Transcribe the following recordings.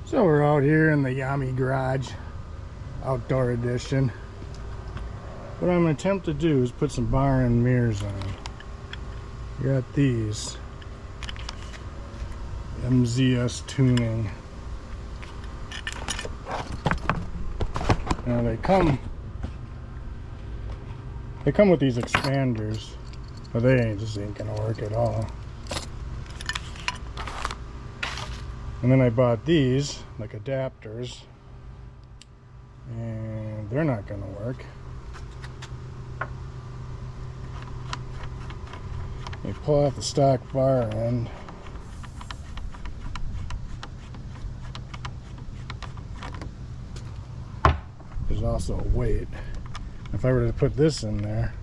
So we're out here in the Yamaha garage, outdoor edition. What I'm going to attempt to do is put some bar and mirrors on. We got these MZS tuning. Now they come with these expanders, but they just ain't gonna work at all. And then I bought these like adapters, and they're not gonna work. They pull off the stock bar end. There's also a weight. If I were to put this in there,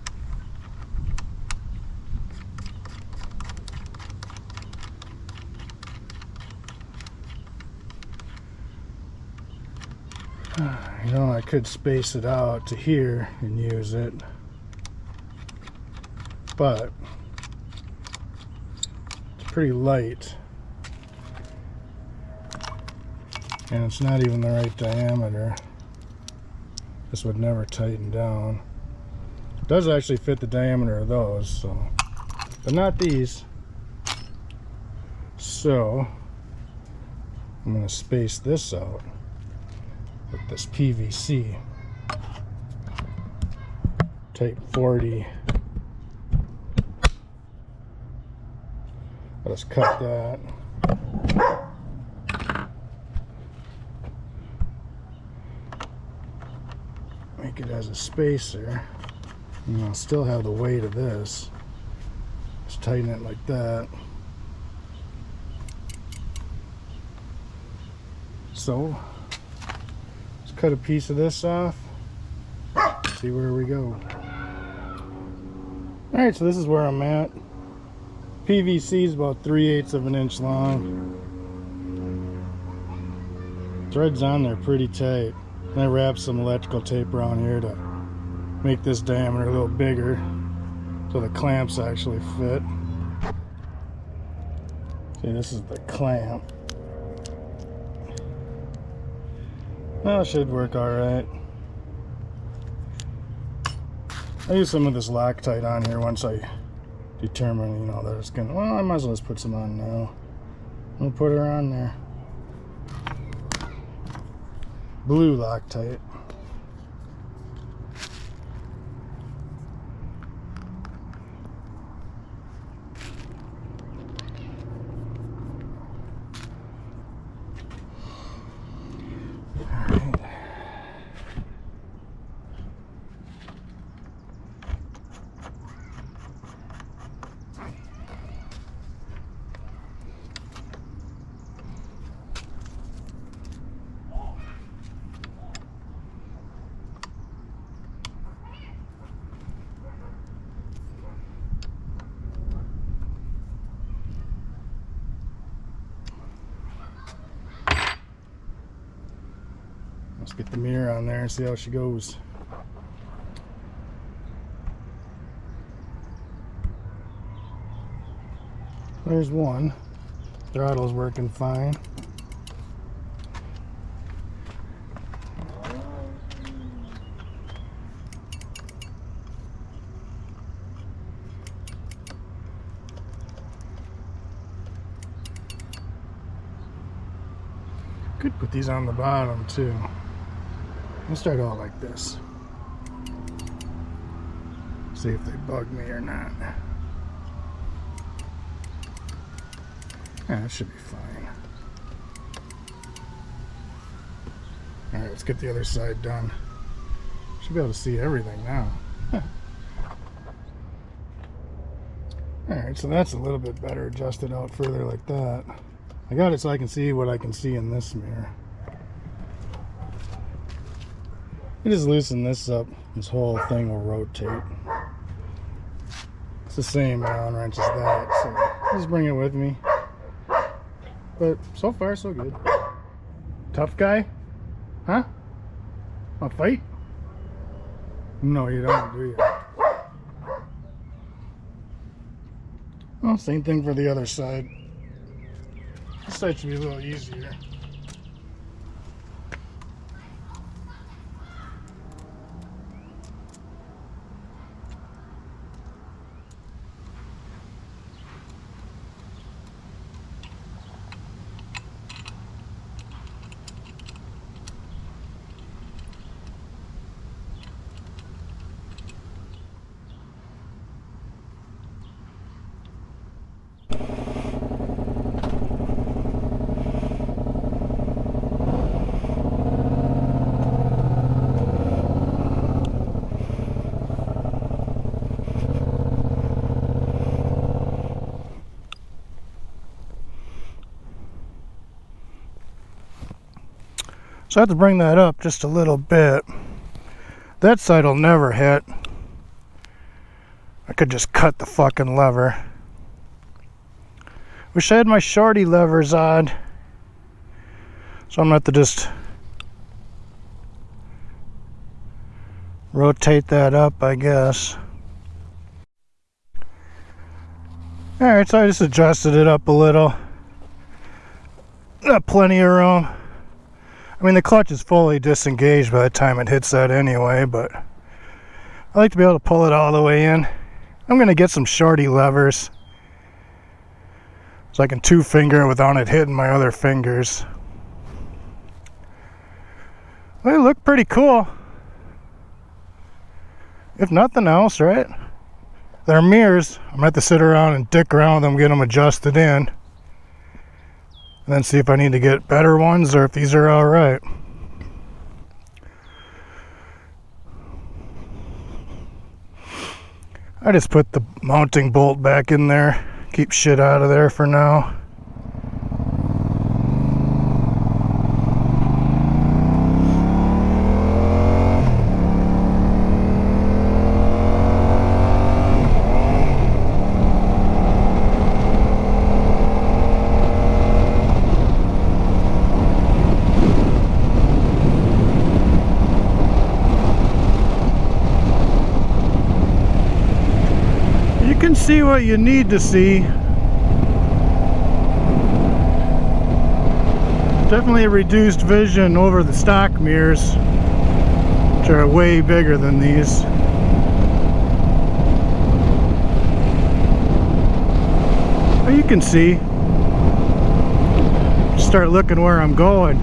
you know, I could space it out to here and use it, but it's pretty light and it's not even the right diameter. This would never tighten down. It does actually fit the diameter of those, so, but not these. So I'm going to space this out with this PVC type 40. Let us cut that. Make it as a spacer, and I'll still have the weight of this. Just tighten it like that. So let's cut a piece of this off, see where we go. Alright, so this is where I'm at. PVC is about 3/8 of an inch long. Threads on there pretty tight. And I wrapped some electrical tape around here to make this diameter a little bigger so the clamps actually fit. See, this is the clamp. Well, it should work alright. I use some of this Loctite on here once I determine, you know, that it's gonna, well, I might as well just put some on now. I'll put her on there. Blue Loctite. Let's get the mirror on there and see how she goes. There's one. Throttle's working fine. Could put these on the bottom too. I'll start out like this. See if they bug me or not. Yeah, that should be fine. Alright, let's get the other side done. Should be able to see everything now. Alright, so that's a little bit better adjusted out further like that. I got it so I can see what I can see in this mirror. You just loosen this up, this whole thing will rotate. It's the same Allen wrench as that, so just bring it with me. But so far, so good. Tough guy? Huh? Want to fight? No, you don't, do you? Well, same thing for the other side. This side should be a little easier. So I have to bring that up just a little bit. That side will never hit. I could just cut the fucking lever. Wish I had my shorty levers on. So I'm gonna have to just rotate that up, I guess. Alright, so I just adjusted it up a little. Got plenty of room. I mean, the clutch is fully disengaged by the time it hits that anyway, but I like to be able to pull it all the way in. I'm going to get some shorty levers so I can two-finger it without it hitting my other fingers. They look pretty cool. If nothing else, right? They're mirrors. I'm going to have to sit around and dick around with them, get them adjusted in. And then see if I need to get better ones or if these are alright. I just put the mounting bolt back in there. Keep shit out of there for now. You can see what you need to see. Definitely a reduced vision over the stock mirrors, which are way bigger than these. But you can see. Start looking where I'm going.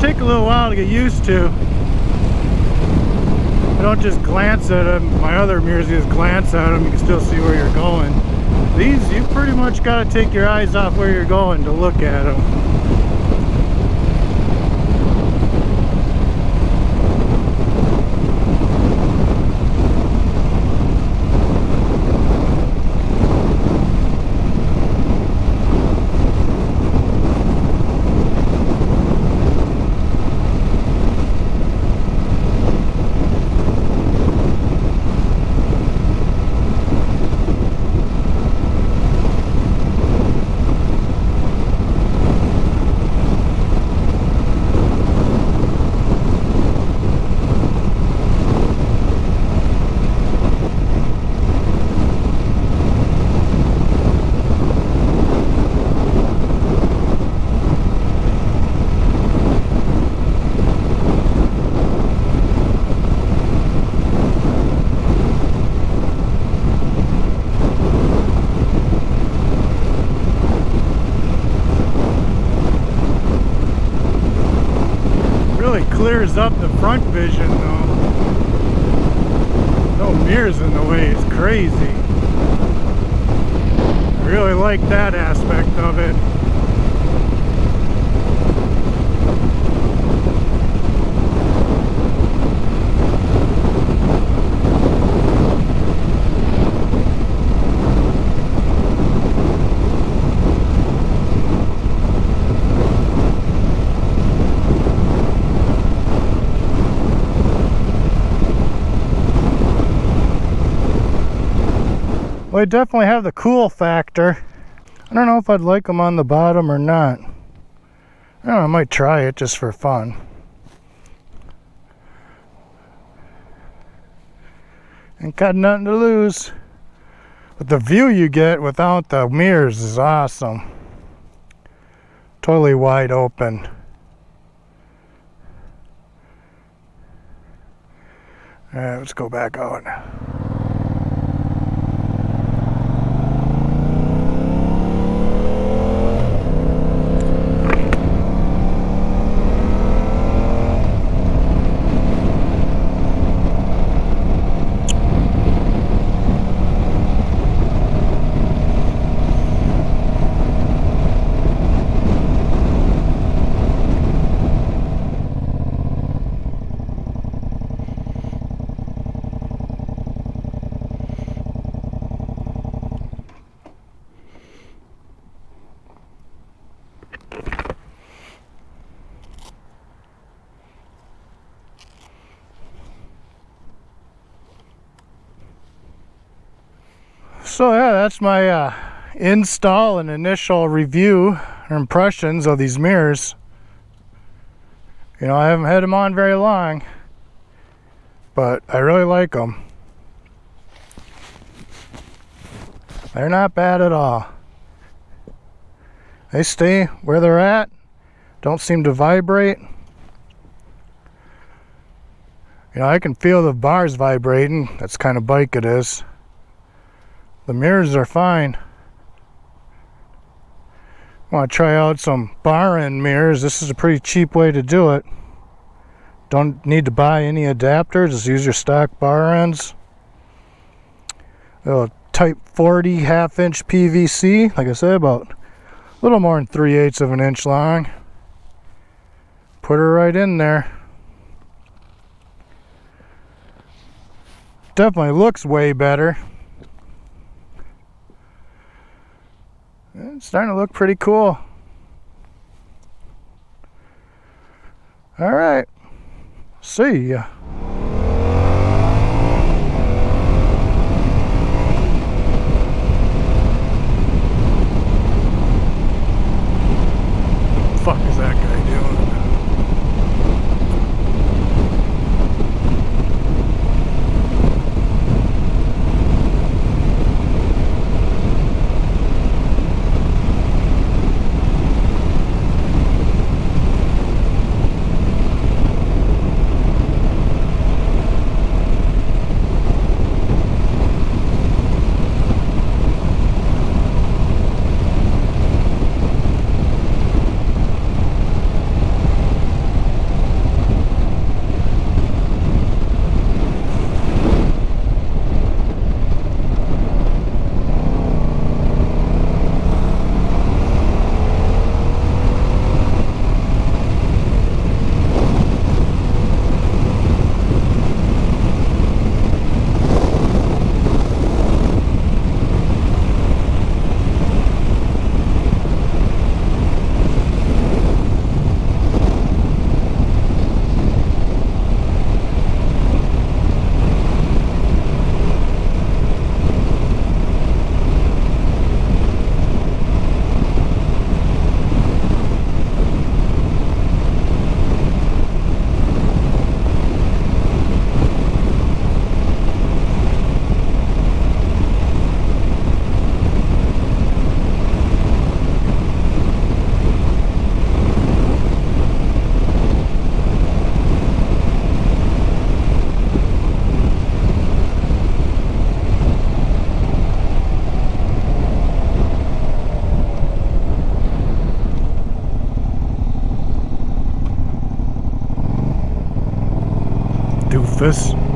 Take a little while to get used to. I don't just glance at them. My other mirrors, you just glance at them, you can still see where you're going. These, you pretty much got to take your eyes off where you're going to look at them. Clears up the front vision though. No mirrors in the way, it's crazy. I really like that aspect of it. Well, they definitely have the cool factor. I don't know if I'd like them on the bottom or not. I don't know, I might try it just for fun. Ain't got nothing to lose. But the view you get without the mirrors is awesome. Totally wide open. Alright, let's go back out. So yeah, that's my install and initial review or impressions of these mirrors. You know, I haven't had them on very long, but I really like them. They're not bad at all. They stay where they're at, don't seem to vibrate. You know, I can feel the bars vibrating. That's the kind of bike it is. The mirrors are fine. I want to try out some bar end mirrors. This is a pretty cheap way to do it. Don't need to buy any adapters, just use your stock bar ends. Little Type 40 half-inch PVC, like I said, about a little more than 3/8 of an inch long. Put her right in there. Definitely looks way better. It's starting to look pretty cool. All right, see ya. Fuck is that guy doing? Doofus.